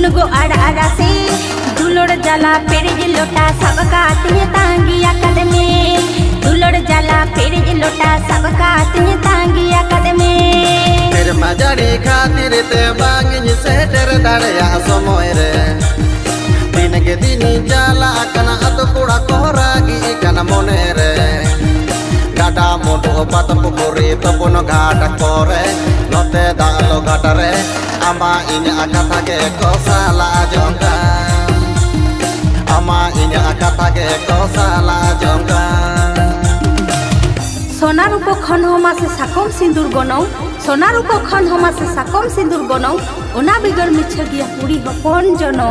मुनगो आड़ा से दुलोड़ जाला पेड़ लोटा सबका तिह तांगी आकद में दुलोड़ जाला पेड़ लोटा सबका तिह तांगी आकद में फिर मजारी खातिर ते बांगिन सेटर दाड़या समय रे दिन के दिन जाला कना अतो कुड़ा कोरागी कना मोने रे गाडा मोटो पात पुकुरी तपुन घाट कोरे नोते दालो घाट रे आमा इnya kata ke ko salah jongka ama inya kata ke ko salah jongka सोना रूपो खन होमा से साकम सिंदूर गनौ सोना रूपो खन होमा से साकम सिंदूर गनौ ओना बिगर मिछ गिया पूरी हपन जनो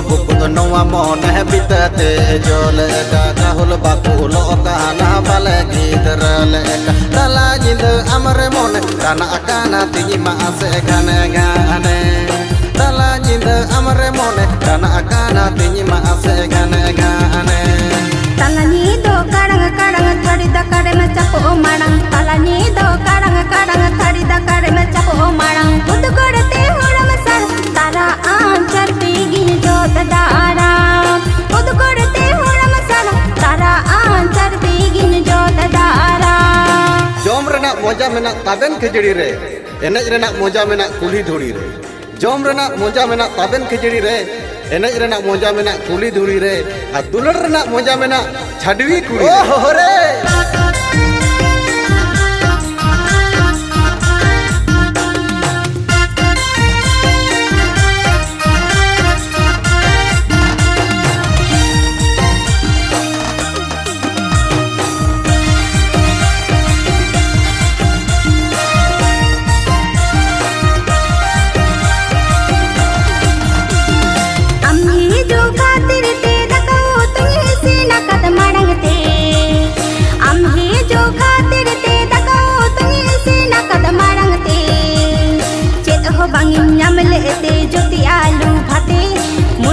buku noa mon habitate jole ka kahul baku lo kana balagi terle ka tala jind amre mon kana akana tingi ma ase gane gane tala jind amre mon kana akana tingi ma ase gane gane tala ni do kadang kadang thadi da kade na chapo manang tala ni do kadang kadang thadi da kade na chapo manang ud korte horam sar tara aanchar pegi jot dara ud korte horam sar tara aanchar pegi jot dara jom rena moja mena taben khijdi re enej rena moja mena kuli dhuri re jom rena moja mena taben khijdi re enej rena moja mena kuli dhuri re a dulur rena moja mena chadwi kuli oh re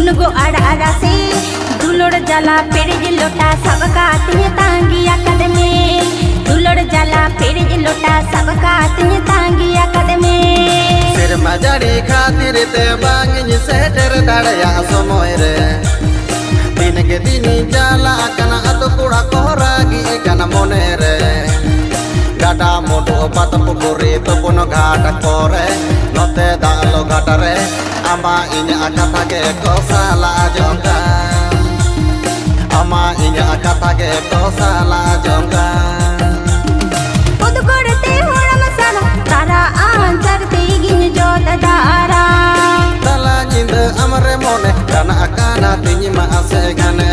मुनगो आड़ा से दुलोड़ जाला पेड़ लोटा सबका तिह तांगी आकद में दुलोड़ जाला पेड़ लोटा सबका तिह तांगी आकद में फिर मजारी खातिर ते बांगिन सेटर दाड़या समय रे दिन के दिन जाला कना अतो कुड़ा कोरागी कना मोने रे गाडा मोटो पात पुकुरी तपुन घाट कोरे नोते दालो घाट रे ama inya kata ke ko salah jongka ama inya kata ke ko salah jongka ud korte horam sar tara aanchar pegin jot dara tala jind amre mone kana akana tinyi ma ase gane